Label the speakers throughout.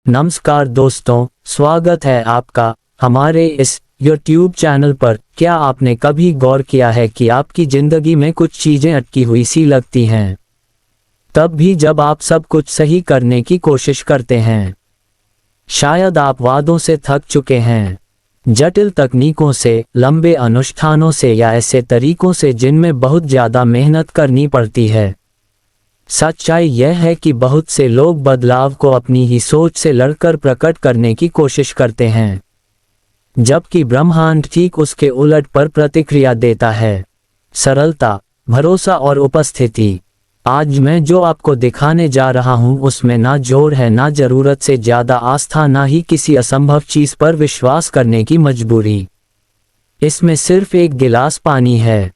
Speaker 1: नमस्कार दोस्तों, स्वागत है आपका हमारे इस YouTube चैनल पर। क्या आपने कभी गौर किया है कि आपकी ज़िंदगी में कुछ चीज़ें अटकी हुई सी लगती हैं, तब भी जब आप सब कुछ सही करने की कोशिश करते हैं? शायद आप वादों से थक चुके हैं, जटिल तकनीकों से, लंबे अनुष्ठानों से या ऐसे तरीकों से जिनमें बहुत ज़्यादा मेहनत करनी पड़ती है। सच्चाई यह है कि बहुत से लोग बदलाव को अपनी ही सोच से लड़कर प्रकट करने की कोशिश करते हैं, जबकि ब्रह्मांड ठीक उसके उलट पर प्रतिक्रिया देता है। सरलता, भरोसा और उपस्थिति। आज मैं जो आपको दिखाने जा रहा हूं उसमें ना जोर है, ना जरूरत से ज्यादा आस्था, ना ही किसी असंभव चीज पर विश्वास करने की मजबूरी। इसमें सिर्फ एक गिलास पानी है,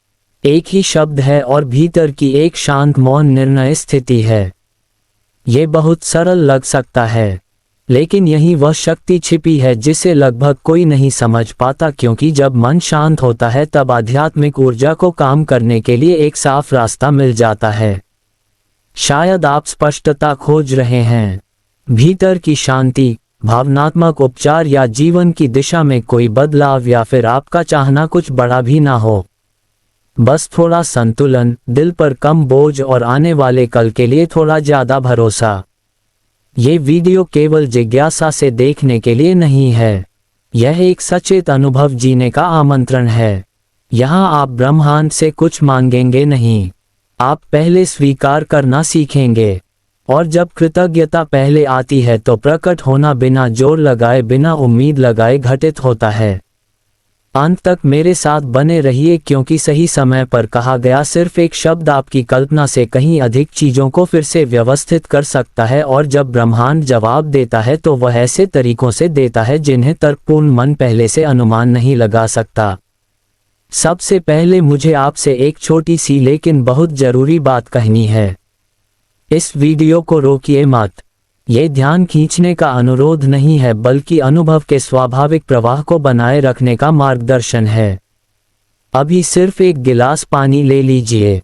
Speaker 1: एक ही शब्द है और भीतर की एक शांत मौन निर्णय स्थिति है। ये बहुत सरल लग सकता है, लेकिन यही वह शक्ति छिपी है जिसे लगभग कोई नहीं समझ पाता, क्योंकि जब मन शांत होता है तब आध्यात्मिक ऊर्जा को काम करने के लिए एक साफ रास्ता मिल जाता है। शायद आप स्पष्टता खोज रहे हैं, भीतर की शांति, भावनात्मक उपचार या जीवन की दिशा में कोई बदलाव, या फिर आपका चाहना कुछ बड़ा भी ना हो, बस थोड़ा संतुलन, दिल पर कम बोझ और आने वाले कल के लिए थोड़ा ज्यादा भरोसा। ये वीडियो केवल जिज्ञासा से देखने के लिए नहीं है, यह एक सचेत अनुभव जीने का आमंत्रण है। यहाँ आप ब्रह्मांड से कुछ मांगेंगे नहीं, आप पहले स्वीकार करना सीखेंगे। और जब कृतज्ञता पहले आती है तो प्रकट होना बिना जोर लगाए, बिना उम्मीद लगाए घटित होता है। अंत तक मेरे साथ बने रहिए, क्योंकि सही समय पर कहा गया सिर्फ एक शब्द आपकी कल्पना से कहीं अधिक चीजों को फिर से व्यवस्थित कर सकता है। और जब ब्रह्मांड जवाब देता है तो वह ऐसे तरीकों से देता है जिन्हें तर्कपूर्ण मन पहले से अनुमान नहीं लगा सकता। सबसे पहले मुझे आपसे एक छोटी सी लेकिन बहुत जरूरी बात कहनी है। इस वीडियो को रोकिए मत। ये ध्यान खींचने का अनुरोध नहीं है, बल्कि अनुभव के स्वाभाविक प्रवाह को बनाए रखने का मार्गदर्शन है। अभी सिर्फ एक गिलास पानी ले लीजिए,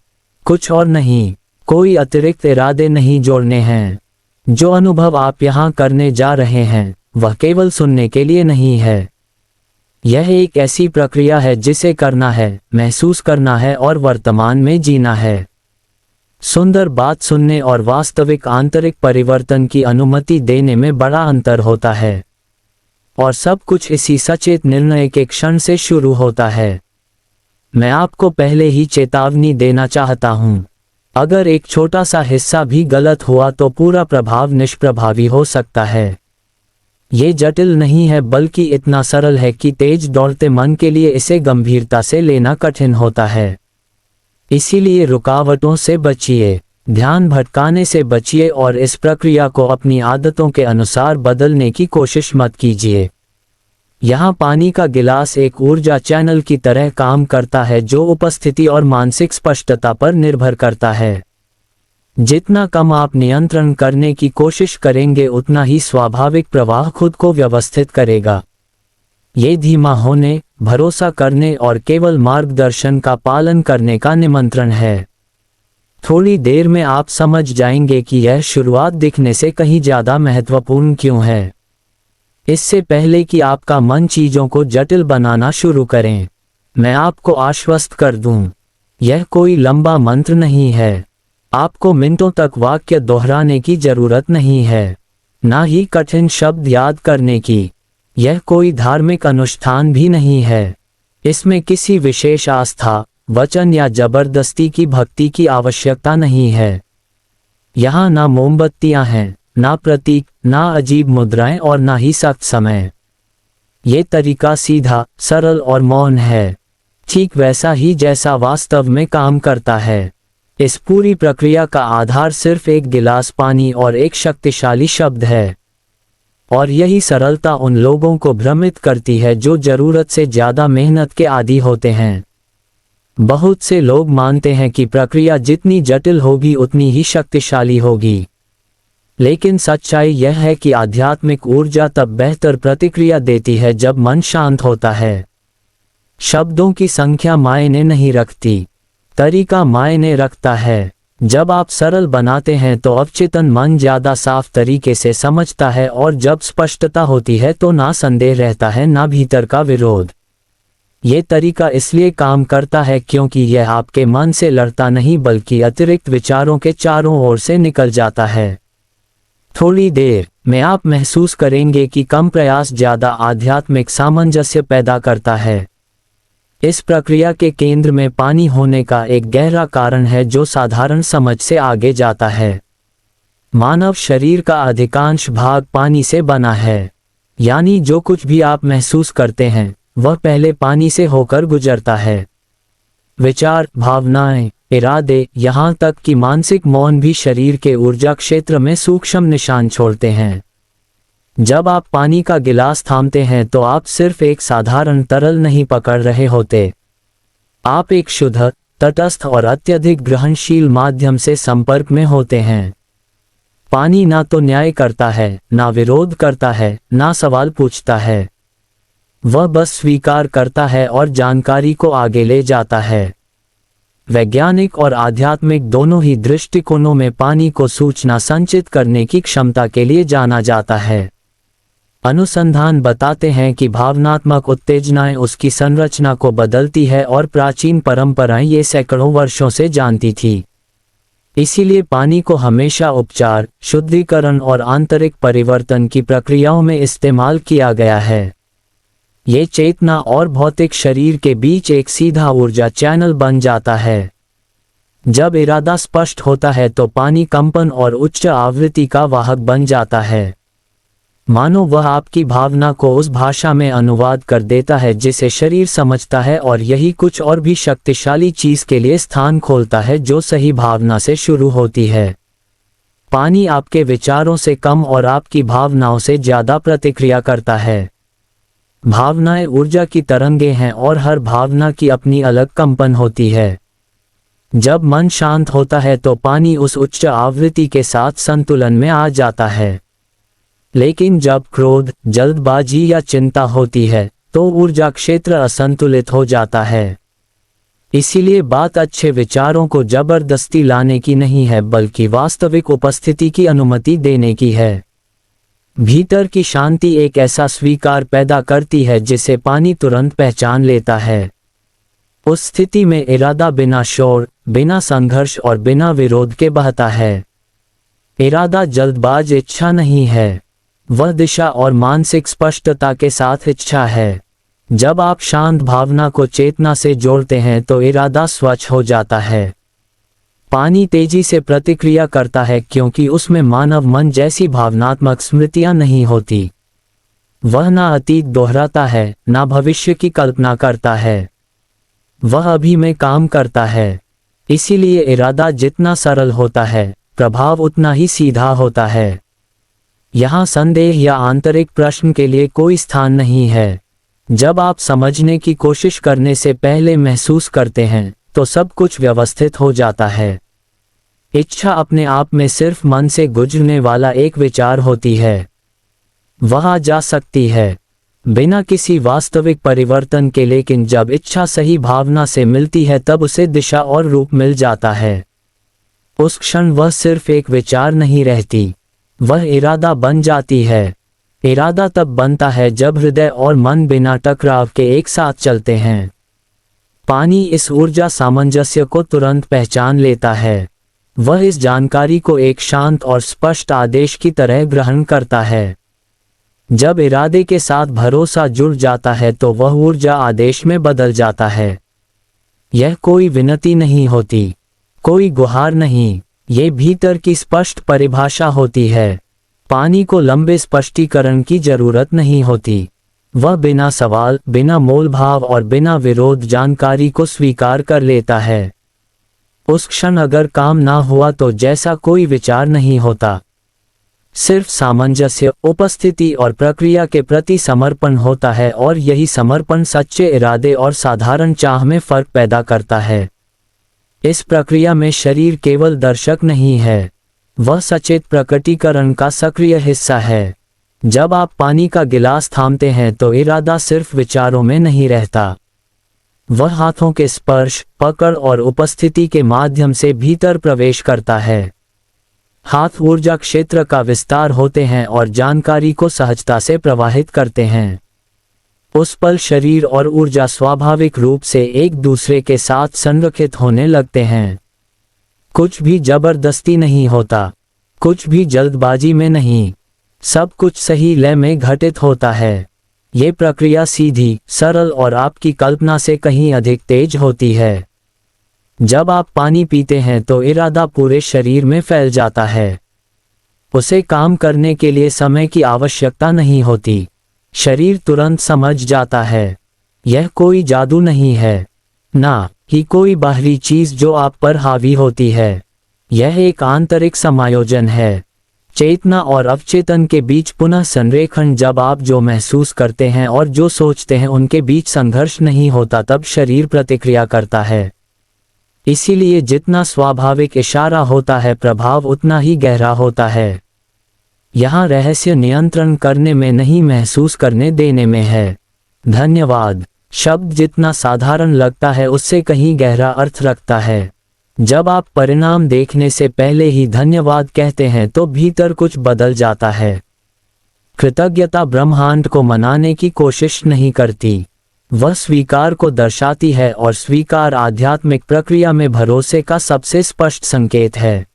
Speaker 1: कुछ और नहीं, कोई अतिरिक्त इरादे नहीं जोड़ने हैं। जो अनुभव आप यहाँ करने जा रहे हैं वह केवल सुनने के लिए नहीं है। यह एक ऐसी प्रक्रिया है जिसे करना है, महसूस करना है और वर्तमान में जीना है। सुंदर बात सुनने और वास्तविक आंतरिक परिवर्तन की अनुमति देने में बड़ा अंतर होता है, और सब कुछ इसी सचेत निर्णय के क्षण से शुरू होता है। मैं आपको पहले ही चेतावनी देना चाहता हूं, अगर एक छोटा सा हिस्सा भी गलत हुआ तो पूरा प्रभाव निष्प्रभावी हो सकता है। ये जटिल नहीं है, बल्कि इतना सरल है कि तेज दौड़ते मन के लिए इसे गंभीरता से लेना कठिन होता है। इसीलिए रुकावटों से बचिए, ध्यान भटकाने से बचिए और इस प्रक्रिया को अपनी आदतों के अनुसार बदलने की कोशिश मत कीजिए। यहाँ पानी का गिलास एक ऊर्जा चैनल की तरह काम करता है जो उपस्थिति और मानसिक स्पष्टता पर निर्भर करता है। जितना कम आप नियंत्रण करने की कोशिश करेंगे उतना ही स्वाभाविक प्रवाह खुद को व्यवस्थित करेगा। ये धीमा होने, भरोसा करने और केवल मार्गदर्शन का पालन करने का निमंत्रण है। थोड़ी देर में आप समझ जाएंगे कि यह शुरुआत दिखने से कहीं ज्यादा महत्वपूर्ण क्यों है। इससे पहले कि आपका मन चीजों को जटिल बनाना शुरू करें, मैं आपको आश्वस्त कर दूं, यह कोई लंबा मंत्र नहीं है। आपको मिनटों तक वाक्य दोहराने की जरूरत नहीं है, ना ही कठिन शब्द याद करने की। यह कोई धार्मिक अनुष्ठान भी नहीं है। इसमें किसी विशेष आस्था, वचन या जबरदस्ती की भक्ति की आवश्यकता नहीं है। यहाँ ना मोमबत्तियां हैं, ना प्रतीक, ना अजीब मुद्राएं और ना ही सख्त समय। ये तरीका सीधा, सरल और मौन है, ठीक वैसा ही जैसा वास्तव में काम करता है। इस पूरी प्रक्रिया का आधार सिर्फ एक गिलास पानी और एक शक्तिशाली शब्द है। और यही सरलता उन लोगों को भ्रमित करती है जो जरूरत से ज्यादा मेहनत के आदी होते हैं। बहुत से लोग मानते हैं कि प्रक्रिया जितनी जटिल होगी उतनी ही शक्तिशाली होगी, लेकिन सच्चाई यह है कि आध्यात्मिक ऊर्जा तब बेहतर प्रतिक्रिया देती है जब मन शांत होता है। शब्दों की संख्या मायने नहीं रखती, तरीका मायने रखता है। जब आप सरल बनाते हैं तो अवचेतन मन ज़्यादा साफ तरीके से समझता है, और जब स्पष्टता होती है तो ना संदेह रहता है ना भीतर का विरोध। ये तरीका इसलिए काम करता है क्योंकि यह आपके मन से लड़ता नहीं बल्कि अतिरिक्त विचारों के चारों ओर से निकल जाता है। थोड़ी देर में आप महसूस करेंगे कि कम प्रयास ज़्यादा आध्यात्मिक सामंजस्य पैदा करता है। इस प्रक्रिया के केंद्र में पानी होने का एक गहरा कारण है जो साधारण समझ से आगे जाता है। मानव शरीर का अधिकांश भाग पानी से बना है, यानी जो कुछ भी आप महसूस करते हैं वह पहले पानी से होकर गुजरता है। विचार, भावनाएं, इरादे, यहाँ तक कि मानसिक मौन भी शरीर के ऊर्जा क्षेत्र में सूक्ष्म निशान छोड़ते हैं। जब आप पानी का गिलास थामते हैं तो आप सिर्फ एक साधारण तरल नहीं पकड़ रहे होते, आप एक शुद्ध, तटस्थ और अत्यधिक ग्रहणशील माध्यम से संपर्क में होते हैं। पानी ना तो न्याय करता है, ना विरोध करता है, ना सवाल पूछता है। वह बस स्वीकार करता है और जानकारी को आगे ले जाता है। वैज्ञानिक और आध्यात्मिक दोनों ही दृष्टिकोणों में पानी को सूचना संचित करने की क्षमता के लिए जाना जाता है। अनुसंधान बताते हैं कि भावनात्मक उत्तेजनाएं उसकी संरचना को बदलती है और प्राचीन परंपराएं ये सैकड़ों वर्षों से जानती थी। इसीलिए पानी को हमेशा उपचार, शुद्धिकरण और आंतरिक परिवर्तन की प्रक्रियाओं में इस्तेमाल किया गया है। ये चेतना और भौतिक शरीर के बीच एक सीधा ऊर्जा चैनल बन जाता है। जब इरादा स्पष्ट होता है तो पानी कंपन और उच्च आवृत्ति का वाहक बन जाता है। मानो वह आपकी भावना को उस भाषा में अनुवाद कर देता है जिसे शरीर समझता है, और यही कुछ और भी शक्तिशाली चीज के लिए स्थान खोलता है जो सही भावना से शुरू होती है। पानी आपके विचारों से कम और आपकी भावनाओं से ज्यादा प्रतिक्रिया करता है। भावनाएं ऊर्जा की तरंगें हैं और हर भावना की अपनी अलग कंपन होती है। जब मन शांत होता है तो पानी उस उच्च आवृत्ति के साथ संतुलन में आ जाता है। लेकिन जब क्रोध, जल्दबाजी या चिंता होती है तो ऊर्जा क्षेत्र असंतुलित हो जाता है। इसीलिए बात अच्छे विचारों को जबरदस्ती लाने की नहीं है बल्कि वास्तविक उपस्थिति की अनुमति देने की है। भीतर की शांति एक ऐसा स्वीकार पैदा करती है जिसे पानी तुरंत पहचान लेता है। उस स्थिति में इरादा बिना शोर, बिना संघर्ष और बिना विरोध के बहता है। इरादा जल्दबाज इच्छा नहीं है, वह दिशा और मानसिक स्पष्टता के साथ इच्छा है। जब आप शांत भावना को चेतना से जोड़ते हैं तो इरादा स्वच्छ हो जाता है। पानी तेजी से प्रतिक्रिया करता है क्योंकि उसमें मानव मन जैसी भावनात्मक स्मृतियां नहीं होती। वह ना अतीत दोहराता है, ना भविष्य की कल्पना करता है, वह अभी में काम करता है। इसीलिए इरादा जितना सरल होता है, प्रभाव उतना ही सीधा होता है। यहाँ संदेह या आंतरिक प्रश्न के लिए कोई स्थान नहीं है। जब आप समझने की कोशिश करने से पहले महसूस करते हैं तो सब कुछ व्यवस्थित हो जाता है। इच्छा अपने आप में सिर्फ मन से गुजरने वाला एक विचार होती है। वह आ जा सकती है बिना किसी वास्तविक परिवर्तन के, लेकिन जब इच्छा सही भावना से मिलती है तब उसे दिशा और रूप मिल जाता है। उस क्षण वह सिर्फ एक विचार नहीं रहती, वह इरादा बन जाती है। इरादा तब बनता है जब हृदय और मन बिना टकराव के एक साथ चलते हैं। पानी इस ऊर्जा सामंजस्य को तुरंत पहचान लेता है। वह इस जानकारी को एक शांत और स्पष्ट आदेश की तरह ग्रहण करता है। जब इरादे के साथ भरोसा जुड़ जाता है तो वह ऊर्जा आदेश में बदल जाता है। यह कोई विनती नहीं होती, कोई गुहार नहीं, ये भीतर की स्पष्ट परिभाषा होती है। पानी को लंबे स्पष्टीकरण की जरूरत नहीं होती। वह बिना सवाल, बिना मोलभाव और बिना विरोध जानकारी को स्वीकार कर लेता है। उस क्षण अगर काम ना हुआ तो जैसा कोई विचार नहीं होता, सिर्फ सामंजस्य, उपस्थिति और प्रक्रिया के प्रति समर्पण होता है, और यही समर्पण सच्चे इरादे और साधारण चाह में फर्क पैदा करता है। इस प्रक्रिया में शरीर केवल दर्शक नहीं है, वह सचेत प्रकटीकरण का सक्रिय हिस्सा है। जब आप पानी का गिलास थामते हैं तो इरादा सिर्फ विचारों में नहीं रहता, वह हाथों के स्पर्श, पकड़ और उपस्थिति के माध्यम से भीतर प्रवेश करता है। हाथ ऊर्जा क्षेत्र का विस्तार होते हैं और जानकारी को सहजता से प्रवाहित करते हैं। उस पल शरीर और ऊर्जा स्वाभाविक रूप से एक दूसरे के साथ संरेखित होने लगते हैं। कुछ भी जबरदस्ती नहीं होता, कुछ भी जल्दबाजी में नहीं, सब कुछ सही लय में घटित होता है। ये प्रक्रिया सीधी, सरल और आपकी कल्पना से कहीं अधिक तेज होती है। जब आप पानी पीते हैं तो इरादा पूरे शरीर में फैल जाता है। उसे काम करने के लिए समय की आवश्यकता नहीं होती। शरीर तुरंत समझ जाता है। यह कोई जादू नहीं है, ना ही कोई बाहरी चीज जो आप पर हावी होती है। यह एक आंतरिक समायोजन है। चेतना और अवचेतन के बीच पुनः संरेखन। जब आप जो महसूस करते हैं और जो सोचते हैं उनके बीच संघर्ष नहीं होता, तब शरीर प्रतिक्रिया करता है। इसीलिए जितना स्वाभाविक इशारा होता है, प्रभाव उतना ही गहरा होता है। यहाँ रहस्य नियंत्रण करने में नहीं, महसूस करने देने में है। धन्यवाद शब्द जितना साधारण लगता है उससे कहीं गहरा अर्थ रखता है। जब आप परिणाम देखने से पहले ही धन्यवाद कहते हैं तो भीतर कुछ बदल जाता है। कृतज्ञता ब्रह्मांड को मनाने की कोशिश नहीं करती, वह स्वीकार को दर्शाती है, और स्वीकार आध्यात्मिक प्रक्रिया में भरोसे का सबसे स्पष्ट संकेत है।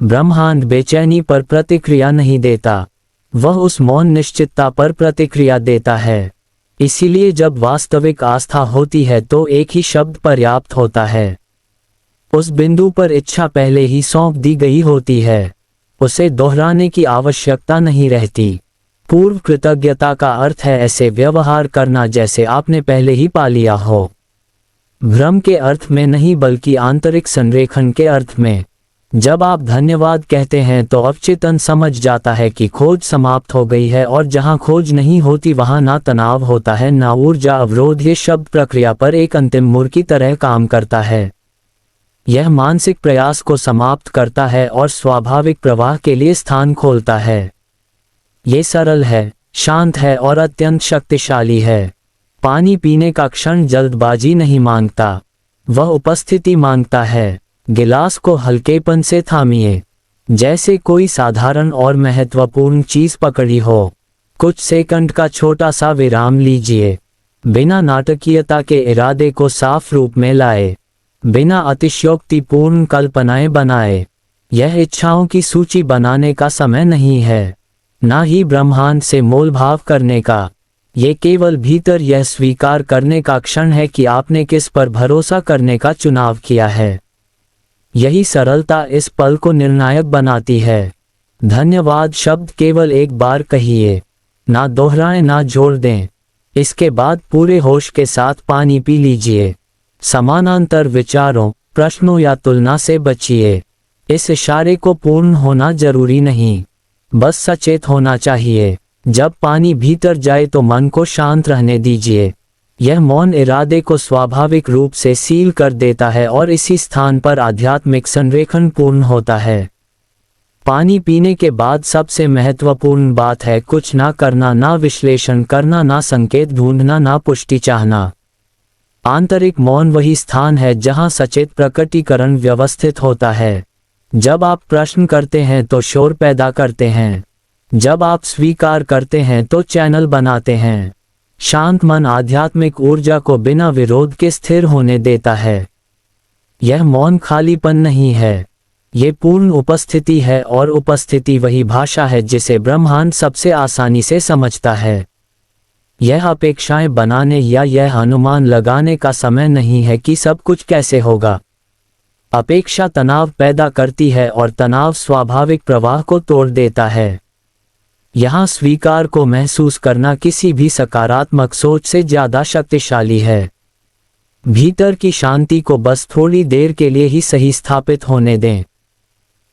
Speaker 1: ब्रह्मांड बेचैनी पर प्रतिक्रिया नहीं देता, वह उस मौन निश्चितता पर प्रतिक्रिया देता है। इसीलिए जब वास्तविक आस्था होती है तो एक ही शब्द पर्याप्त होता है। उस बिंदु पर इच्छा पहले ही सौंप दी गई होती है, उसे दोहराने की आवश्यकता नहीं रहती। पूर्व कृतज्ञता का अर्थ है ऐसे व्यवहार करना जैसे आपने पहले ही पा लिया हो। भ्रम के अर्थ में नहीं, बल्कि आंतरिक संरेखन के अर्थ में। जब आप धन्यवाद कहते हैं तो अवचेतन समझ जाता है कि खोज समाप्त हो गई है, और जहां खोज नहीं होती वहां ना तनाव होता है, ना ऊर्जा अवरोध। ये शब्द प्रक्रिया पर एक अंतिम मोड़ की तरह काम करता है। यह मानसिक प्रयास को समाप्त करता है और स्वाभाविक प्रवाह के लिए स्थान खोलता है। ये सरल है, शांत है और अत्यंत शक्तिशाली है। पानी पीने का क्षण जल्दबाजी नहीं मांगता, वह उपस्थिति मांगता है। गिलास को हल्केपन से थामिए, जैसे कोई साधारण और महत्वपूर्ण चीज पकड़ी हो। कुछ सेकंड का छोटा सा विराम लीजिए, बिना नाटकीयता के इरादे को साफ रूप में लाए, बिना अतिशयोक्तिपूर्ण कल्पनाएं बनाए। यह इच्छाओं की सूची बनाने का समय नहीं है, ना ही ब्रह्मांड से मोलभाव करने का। ये केवल भीतर यह स्वीकार करने का क्षण है कि आपने किस पर भरोसा करने का चुनाव किया है। यही सरलता इस पल को निर्णायक बनाती है। धन्यवाद शब्द केवल एक बार कहिए, ना दोहराएं ना जोड़ दें। इसके बाद पूरे होश के साथ पानी पी लीजिए। समानांतर विचारों, प्रश्नों या तुलना से बचिए। इस इशारे को पूर्ण होना जरूरी नहीं, बस सचेत होना चाहिए। जब पानी भीतर जाए तो मन को शांत रहने दीजिए। यह मौन इरादे को स्वाभाविक रूप से सील कर देता है और इसी स्थान पर आध्यात्मिक संरेखन पूर्ण होता है। पानी पीने के बाद सबसे महत्वपूर्ण बात है कुछ ना करना, ना विश्लेषण करना, ना संकेत ढूंढना, ना पुष्टि चाहना। आंतरिक मौन वही स्थान है जहां सचेत प्रकटीकरण व्यवस्थित होता है। जब आप प्रश्न करते हैं तो शोर पैदा करते हैं, जब आप स्वीकार करते हैं तो चैनल बनाते हैं। शांत मन आध्यात्मिक ऊर्जा को बिना विरोध के स्थिर होने देता है। यह मौन खालीपन नहीं है, ये पूर्ण उपस्थिति है, और उपस्थिति वही भाषा है जिसे ब्रह्मांड सबसे आसानी से समझता है। यह अपेक्षाएं बनाने या यह अनुमान लगाने का समय नहीं है कि सब कुछ कैसे होगा। अपेक्षा तनाव पैदा करती है और तनाव स्वाभाविक प्रवाह को तोड़ देता है। यहाँ स्वीकार को महसूस करना किसी भी सकारात्मक सोच से ज्यादा शक्तिशाली है। भीतर की शांति को बस थोड़ी देर के लिए ही सही स्थापित होने दें।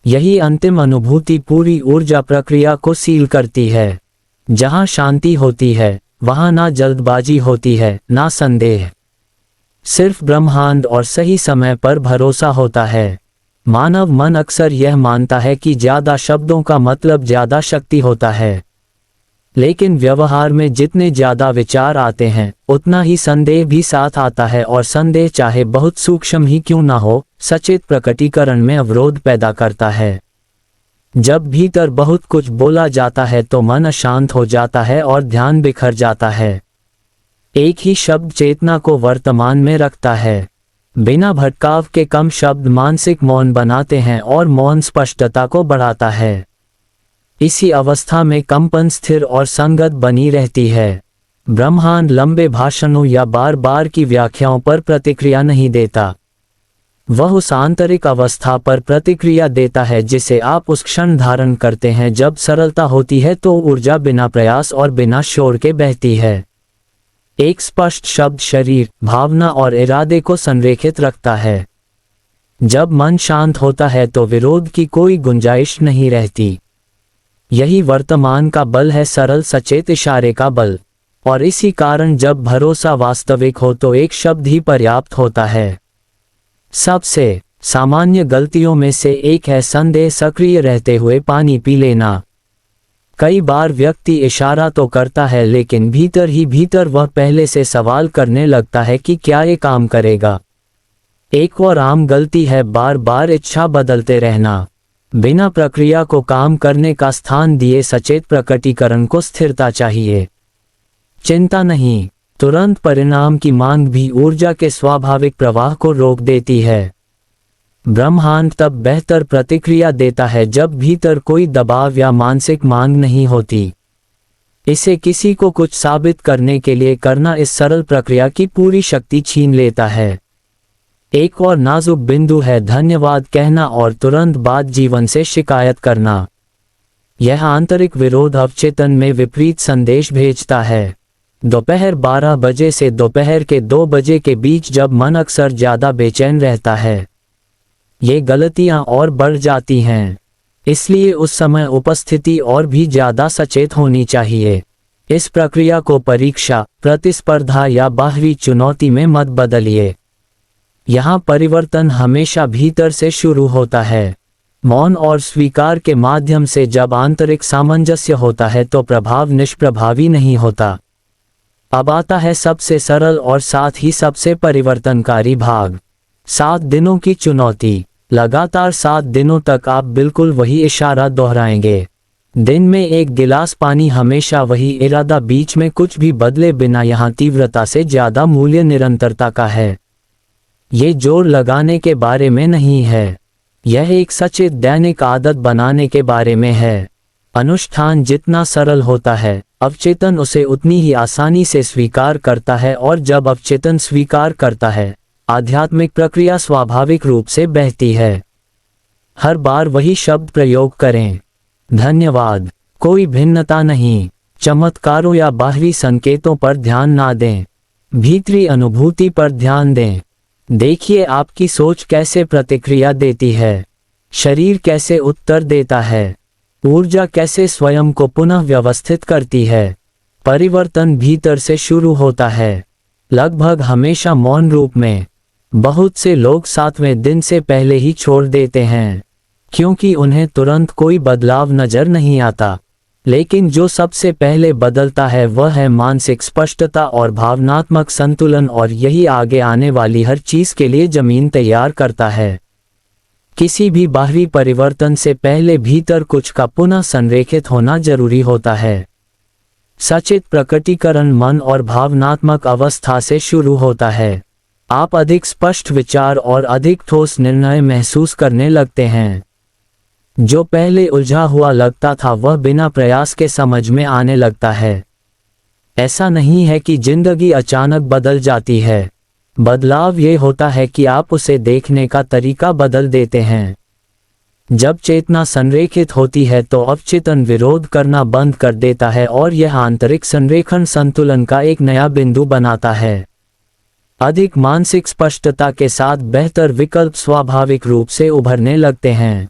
Speaker 1: यही अंतिम अनुभूति पूरी ऊर्जा प्रक्रिया को सील करती है। जहाँ शांति होती है वहाँ ना जल्दबाजी होती है, ना संदेह। सिर्फ ब्रह्मांड और सही समय पर भरोसा होता है। मानव मन अक्सर यह मानता है कि ज्यादा शब्दों का मतलब ज्यादा शक्ति होता है। लेकिन व्यवहार में जितने ज्यादा विचार आते हैं उतना ही संदेह भी साथ आता है, और संदेह चाहे बहुत सूक्ष्म ही क्यों ना हो, सचेत प्रकटीकरण में अवरोध पैदा करता है। जब भीतर बहुत कुछ बोला जाता है तो मन अशांत हो जाता है और ध्यान बिखर जाता है। एक ही शब्द चेतना को वर्तमान में रखता है। बिना भटकाव के कम शब्द मानसिक मौन बनाते हैं और मौन स्पष्टता को बढ़ाता है। इसी अवस्था में कंपन स्थिर और संगत बनी रहती है। ब्रह्मांड लंबे भाषणों या बार बार की व्याख्याओं पर प्रतिक्रिया नहीं देता। वह उस आंतरिक अवस्था पर प्रतिक्रिया देता है जिसे आप उस क्षण धारण करते हैं जब सरलता होती है तो ऊर्जा बिना प्रयास और बिना शोर के बहती है। एक स्पष्ट शब्द शरीर, भावना और इरादे को संरेखित रखता है। जब मन शांत होता है तो विरोध की कोई गुंजाइश नहीं रहती। यही वर्तमान का बल है, सरल सचेत इशारे का बल। और इसी कारण जब भरोसा वास्तविक हो तो एक शब्द ही पर्याप्त होता है। सबसे सामान्य गलतियों में से एक है संदेह सक्रिय रहते हुए पानी पी लेना। कई बार व्यक्ति इशारा तो करता है लेकिन भीतर ही भीतर वह पहले से सवाल करने लगता है कि क्या ये काम करेगा। एक और आम गलती है बार बार इच्छा बदलते रहना। बिना प्रक्रिया को काम करने का स्थान दिए सचेत प्रकटीकरण को स्थिरता चाहिए। चिंता नहीं, तुरंत परिणाम की मांग भी ऊर्जा के स्वाभाविक प्रवाह को रोक देती है। ब्रह्मांड तब बेहतर प्रतिक्रिया देता है जब भीतर कोई दबाव या मानसिक मांग नहीं होती। इसे किसी को कुछ साबित करने के लिए करना इस सरल प्रक्रिया की पूरी शक्ति छीन लेता है। एक और नाजुक बिंदु है धन्यवाद कहना और तुरंत बाद जीवन से शिकायत करना। यह आंतरिक विरोध अवचेतन में विपरीत संदेश भेजता है। दोपहर 12 बजे से दोपहर के 2 बजे के बीच जब मन अक्सर ज्यादा बेचैन रहता है, ये गलतियां और बढ़ जाती हैं। इसलिए उस समय उपस्थिति और भी ज्यादा सचेत होनी चाहिए। इस प्रक्रिया को परीक्षा, प्रतिस्पर्धा या बाहरी चुनौती में मत बदलिए। यहाँ परिवर्तन हमेशा भीतर से शुरू होता है। मौन और स्वीकार के माध्यम से जब आंतरिक सामंजस्य होता है तो प्रभाव निष्प्रभावी नहीं होता। अब आता है सबसे सरल और साथ ही सबसे परिवर्तनकारी भाग, 7 दिनों की चुनौती। लगातार 7 दिनों तक आप बिल्कुल वही इशारा दोहराएंगे। दिन में 1 गिलास पानी, हमेशा वही इरादा, बीच में कुछ भी बदले बिना। यहाँ तीव्रता से ज्यादा मूल्य निरंतरता का है। ये जोर लगाने के बारे में नहीं है, यह एक सचेत दैनिक आदत बनाने के बारे में है। अनुष्ठान जितना सरल होता है, अवचेतन उसे उतनी ही आसानी से स्वीकार करता है, और जब अवचेतन स्वीकार करता है, आध्यात्मिक प्रक्रिया स्वाभाविक रूप से बहती है। हर बार वही शब्द प्रयोग करें, धन्यवाद। कोई भिन्नता नहीं, चमत्कारों या बाहरी संकेतों पर ध्यान ना दें, भीतरी अनुभूति पर ध्यान दें। देखिए आपकी सोच कैसे प्रतिक्रिया देती है, शरीर कैसे उत्तर देता है, ऊर्जा कैसे स्वयं को पुनः व्यवस्थित करती है। परिवर्तन भीतर से शुरू होता है, लगभग हमेशा मौन रूप में। बहुत से लोग 7वें दिन से पहले ही छोड़ देते हैं क्योंकि उन्हें तुरंत कोई बदलाव नजर नहीं आता। लेकिन जो सबसे पहले बदलता है वह है मानसिक स्पष्टता और भावनात्मक संतुलन, और यही आगे आने वाली हर चीज के लिए जमीन तैयार करता है। किसी भी बाहरी परिवर्तन से पहले भीतर कुछ का पुनः संरेखित होना जरूरी होता है। सचेत प्रकटीकरण मन और भावनात्मक अवस्था से शुरू होता है। आप अधिक स्पष्ट विचार और अधिक ठोस निर्णय महसूस करने लगते हैं। जो पहले उलझा हुआ लगता था वह बिना प्रयास के समझ में आने लगता है। ऐसा नहीं है कि जिंदगी अचानक बदल जाती है, बदलाव ये होता है कि आप उसे देखने का तरीका बदल देते हैं। जब चेतना संरेखित होती है तो अवचेतन विरोध करना बंद कर देता है, और यह आंतरिक संरेखण संतुलन का एक नया बिंदु बनाता है। अधिक मानसिक स्पष्टता के साथ बेहतर विकल्प स्वाभाविक रूप से उभरने लगते हैं।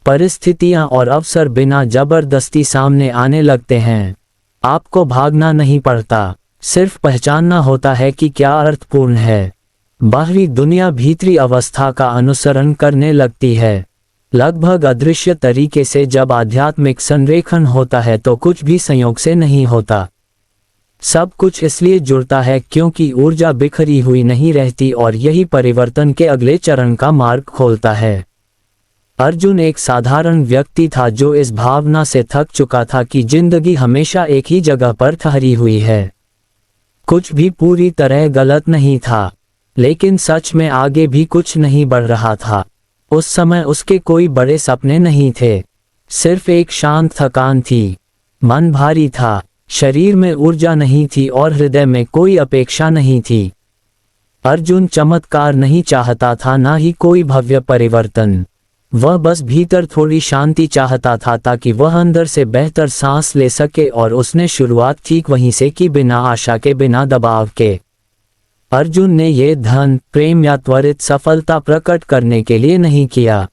Speaker 1: परिस्थितियां और अवसर बिना जबरदस्ती सामने आने लगते हैं। आपको भागना नहीं पड़ता, सिर्फ पहचानना होता है कि क्या अर्थपूर्ण है। बाहरी दुनिया भीतरी अवस्था का अनुसरण करने लगती है। लगभग अदृश्य तरीके से जब आध्यात्मिक संरेखन होता है तो कुछ भी संयोग से नहीं होता। सब कुछ इसलिए जुड़ता है क्योंकि ऊर्जा बिखरी हुई नहीं रहती और यही परिवर्तन के अगले चरण का मार्ग खोलता है। अर्जुन एक साधारण व्यक्ति था जो इस भावना से थक चुका था कि जिंदगी हमेशा एक ही जगह पर ठहरी हुई है। कुछ भी पूरी तरह गलत नहीं था, लेकिन सच में आगे भी कुछ नहीं बढ़ रहा था। उस समय उसके कोई बड़े सपने नहीं थे, सिर्फ एक शांत थकान थी। मन भारी था, शरीर में ऊर्जा नहीं थी और हृदय में कोई अपेक्षा नहीं थी। अर्जुन चमत्कार नहीं चाहता था, ना ही कोई भव्य परिवर्तन। वह बस भीतर थोड़ी शांति चाहता था ताकि वह अंदर से बेहतर सांस ले सके, और उसने शुरुआत ठीक वहीं से की, बिना आशा के, बिना दबाव के। अर्जुन ने ये धन, प्रेम या त्वरित सफलता प्रकट करने के लिए नहीं किया।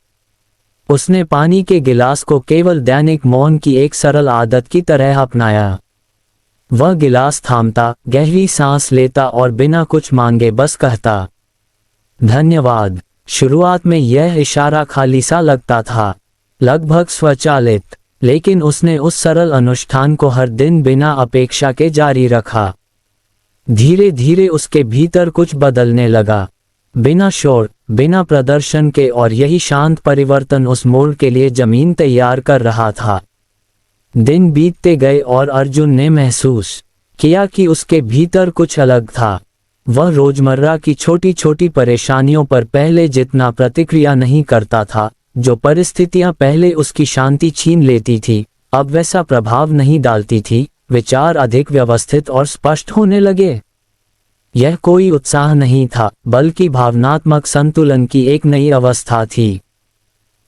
Speaker 1: उसने पानी के गिलास को केवल दैनिक मौन की एक सरल आदत की तरह अपनाया। वह गिलास थामता, गहरी सांस लेता और बिना कुछ मांगे बस कहता, धन्यवाद। शुरुआत में यह इशारा खाली सा लगता था, लगभग स्वचालित, लेकिन उसने उस सरल अनुष्ठान को हर दिन बिना अपेक्षा के जारी रखा। धीरे धीरे उसके भीतर कुछ बदलने लगा, बिना शोर, बिना प्रदर्शन के, और यही शांत परिवर्तन उस मोड़ के लिए जमीन तैयार कर रहा था। दिन बीतते गए और अर्जुन ने महसूस किया कि उसके भीतर कुछ अलग था। वह रोजमर्रा की छोटी छोटी परेशानियों पर पहले जितना प्रतिक्रिया नहीं करता था। जो परिस्थितियां पहले उसकी शांति छीन लेती थी, अब वैसा प्रभाव नहीं डालती थी। विचार अधिक व्यवस्थित और स्पष्ट होने लगे। यह कोई उत्साह नहीं था, बल्कि भावनात्मक संतुलन की एक नई अवस्था थी।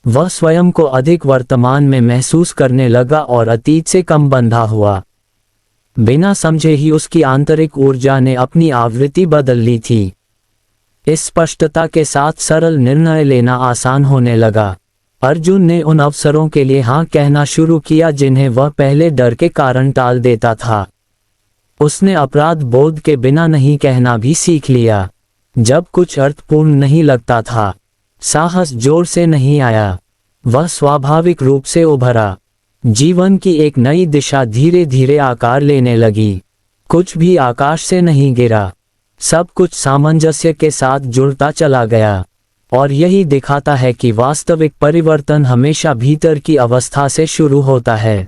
Speaker 1: वह स्वयं को अधिक वर्तमान में महसूस करने लगा और अतीत से कम बंधा हुआ। बिना समझे ही उसकी आंतरिक ऊर्जा ने अपनी आवृत्ति बदल ली थी। इस स्पष्टता के साथ सरल निर्णय लेना आसान होने लगा। अर्जुन ने उन अवसरों के लिए हाँ कहना शुरू किया जिन्हें वह पहले डर के कारण टाल देता था। उसने अपराध बोध के बिना नहीं कहना भी सीख लिया। जब कुछ अर्थपूर्ण नहीं लगता था, साहस जोर से नहीं आया, वह स्वाभाविक रूप से उभरा। जीवन की एक नई दिशा धीरे धीरे आकार लेने लगी। कुछ भी आकाश से नहीं गिरा, सब कुछ सामंजस्य के साथ जुड़ता चला गया। और यही दिखाता है कि वास्तविक परिवर्तन हमेशा भीतर की अवस्था से शुरू होता है।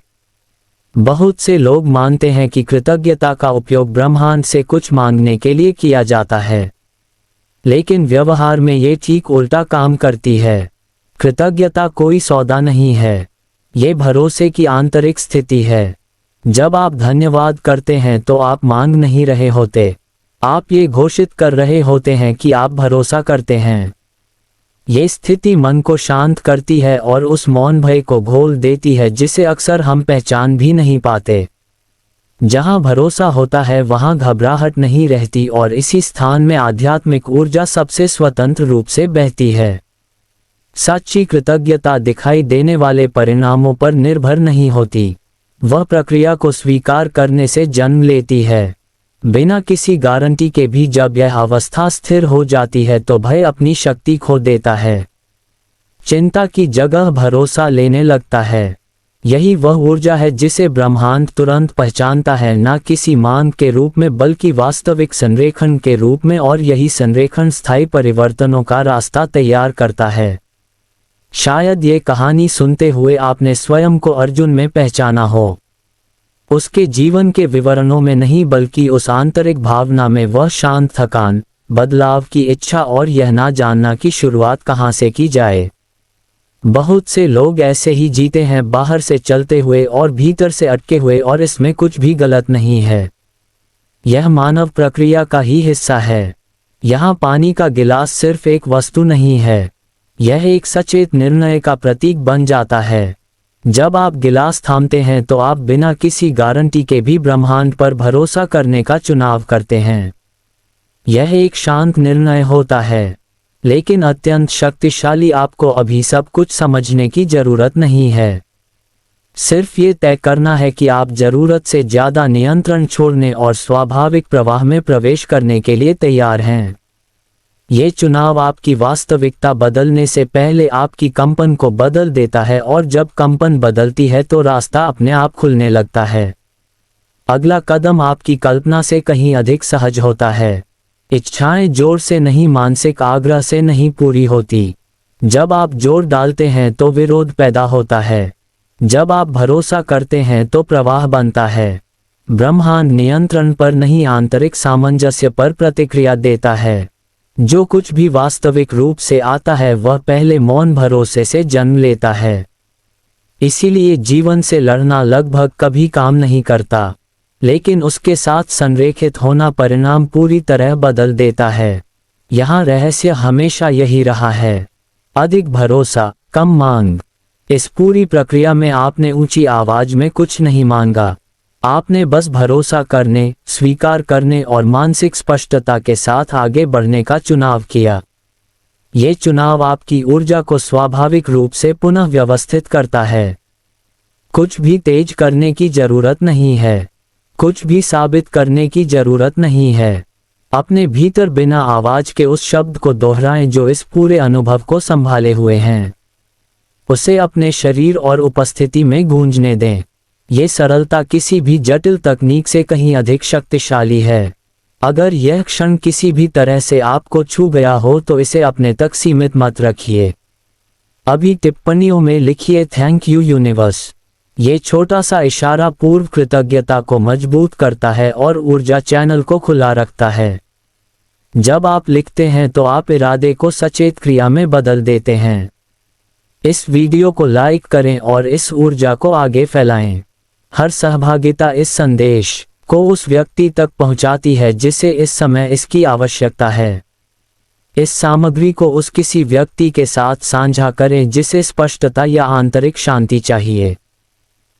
Speaker 1: बहुत से लोग मानते हैं कि कृतज्ञता का उपयोग ब्रह्मांड से कुछ मांगने के लिए किया जाता है, लेकिन व्यवहार में ये ठीक उल्टा काम करती है। कृतज्ञता कोई सौदा नहीं है, ये भरोसे की आंतरिक स्थिति है। जब आप धन्यवाद करते हैं तो आप मांग नहीं रहे होते, आप ये घोषित कर रहे होते हैं कि आप भरोसा करते हैं। ये स्थिति मन को शांत करती है और उस मौन भय को घोल देती है जिसे अक्सर हम पहचान भी नहीं पाते। जहां भरोसा होता है वहां घबराहट नहीं रहती और इसी स्थान में आध्यात्मिक ऊर्जा सबसे स्वतंत्र रूप से बहती है। सच्ची कृतज्ञता दिखाई देने वाले परिणामों पर निर्भर नहीं होती, वह प्रक्रिया को स्वीकार करने से जन्म लेती है। बिना किसी गारंटी के भी जब यह अवस्था स्थिर हो जाती है तो भय अपनी शक्ति खो देता है। चिंता की जगह भरोसा लेने लगता है। यही वह ऊर्जा है जिसे ब्रह्मांड तुरंत पहचानता है, न किसी मांग के रूप में बल्कि वास्तविक संरेखण के रूप में, और यही संरेखण स्थायी परिवर्तनों का रास्ता तैयार करता है। शायद ये कहानी सुनते हुए आपने स्वयं को अर्जुन में पहचाना हो, उसके जीवन के विवरणों में नहीं बल्कि उस आंतरिक भावना में, वह शांत थकान, बदलाव की इच्छा और यह ना जानना कि शुरुआत कहाँ से की जाए। बहुत से लोग ऐसे ही जीते हैं, बाहर से चलते हुए और भीतर से अटके हुए, और इसमें कुछ भी गलत नहीं है। यह मानव प्रक्रिया का ही हिस्सा है। यहाँ पानी का गिलास सिर्फ एक वस्तु नहीं है, यह एक सचेत निर्णय का प्रतीक बन जाता है। जब आप गिलास थामते हैं तो आप बिना किसी गारंटी के भी ब्रह्मांड पर भरोसा करने का चुनाव करते हैं। यह एक शांत निर्णय होता है, लेकिन अत्यंत शक्तिशाली। आपको अभी सब कुछ समझने की जरूरत नहीं है, सिर्फ ये तय करना है कि आप जरूरत से ज्यादा नियंत्रण छोड़ने और स्वाभाविक प्रवाह में प्रवेश करने के लिए तैयार हैं। ये चुनाव आपकी वास्तविकता बदलने से पहले आपकी कंपन को बदल देता है, और जब कंपन बदलती है तो रास्ता अपने आप खुलने लगता है। अगला कदम आपकी कल्पना से कहीं अधिक सहज होता है। इच्छाएं जोर से नहीं, मानसिक आग्रह से नहीं पूरी होती। जब आप जोर डालते हैं तो विरोध पैदा होता है। जब आप भरोसा करते हैं तो प्रवाह बनता है। ब्रह्मांड नियंत्रण पर नहीं, आंतरिक सामंजस्य पर प्रतिक्रिया देता है। जो कुछ भी वास्तविक रूप से आता है वह पहले मौन भरोसे से जन्म लेता है। इसीलिए जीवन से लड़ना लगभग कभी काम नहीं करता, लेकिन उसके साथ संरेखित होना परिणाम पूरी तरह बदल देता है। यहाँ रहस्य हमेशा यही रहा है, अधिक भरोसा, कम मांग। इस पूरी प्रक्रिया में आपने ऊंची आवाज में कुछ नहीं मांगा, आपने बस भरोसा करने, स्वीकार करने और मानसिक स्पष्टता के साथ आगे बढ़ने का चुनाव किया। ये चुनाव आपकी ऊर्जा को स्वाभाविक रूप से पुनः व्यवस्थित करता है। कुछ भी तेज करने की जरूरत नहीं है, कुछ भी साबित करने की जरूरत नहीं है। अपने भीतर बिना आवाज के उस शब्द को दोहराएं जो इस पूरे अनुभव को संभाले हुए हैं। उसे अपने शरीर और उपस्थिति में गूंजने दें। ये सरलता किसी भी जटिल तकनीक से कहीं अधिक शक्तिशाली है। अगर यह क्षण किसी भी तरह से आपको छू गया हो तो इसे अपने तक सीमित मत रखिए। अभी टिप्पणियों में लिखिए थैंक यू यूनिवर्स। ये छोटा सा इशारा पूर्व कृतज्ञता को मजबूत करता है और ऊर्जा चैनल को खुला रखता है। जब आप लिखते हैं तो आप इरादे को सचेत क्रिया में बदल देते हैं। इस वीडियो को लाइक करें और इस ऊर्जा को आगे फैलाएं। हर सहभागिता इस संदेश को उस व्यक्ति तक पहुंचाती है जिसे इस समय इसकी आवश्यकता है। इस सामग्री को उस किसी व्यक्ति के साथ साझा करें जिसे स्पष्टता या आंतरिक शांति चाहिए।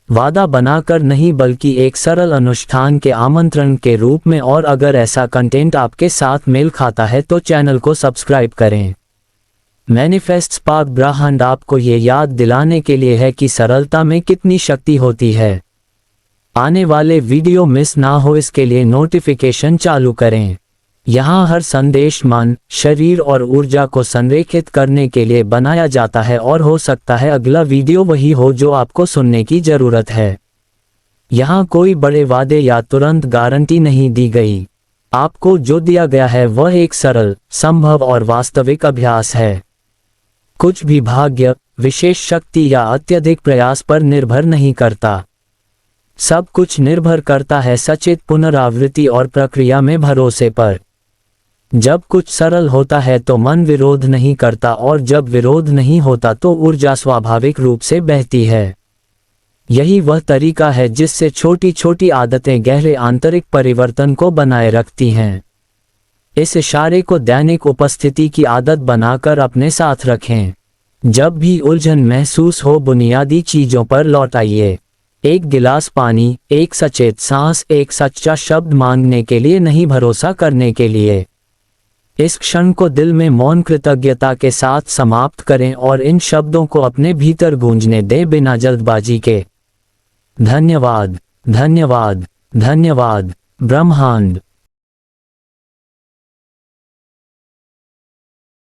Speaker 1: वादा बनाकर नहीं, बल्कि एक सरल अनुष्ठान के आमंत्रण के रूप में। और अगर ऐसा कंटेंट आपके साथ मेल खाता है तो चैनल को सब्सक्राइब करें। मैनिफेस्ट स्पार्क ब्रह्मांड आपको ये याद दिलाने के लिए है कि सरलता में कितनी शक्ति होती है। आने वाले वीडियो मिस ना हो इसके लिए नोटिफिकेशन चालू करें। यहाँ हर संदेश मन, शरीर और ऊर्जा को संरेखित करने के लिए बनाया जाता है, और हो सकता है अगला वीडियो वही हो जो आपको सुनने की जरूरत है। यहाँ कोई बड़े वादे या तुरंत गारंटी नहीं दी गई। आपको जो दिया गया है वह एक सरल, संभव और वास्तविक अभ्यास है। कुछ भी भाग्य, विशेष शक्ति या अत्यधिक प्रयास पर निर्भर नहीं करता। सब कुछ निर्भर करता है सचेत पुनरावृत्ति और प्रक्रिया में भरोसे पर। जब कुछ सरल होता है तो मन विरोध नहीं करता, और जब विरोध नहीं होता तो ऊर्जा स्वाभाविक रूप से बहती है। यही वह तरीका है जिससे छोटी छोटी आदतें गहरे आंतरिक परिवर्तन को बनाए रखती हैं। इस इशारे को दैनिक उपस्थिति की आदत बनाकर अपने साथ रखें। जब भी उलझन महसूस हो, बुनियादी चीजों पर लौट आइए। एक गिलास पानी, एक सचेत सांस, एक सच्चा शब्द मांगने के लिए नहीं, भरोसा करने के लिए। इस क्षण को दिल में मौन कृतज्ञता के साथ समाप्त करें और इन शब्दों को अपने भीतर गूंजने दें बिना जल्दबाजी के। धन्यवाद, धन्यवाद, धन्यवाद ब्रह्मांड।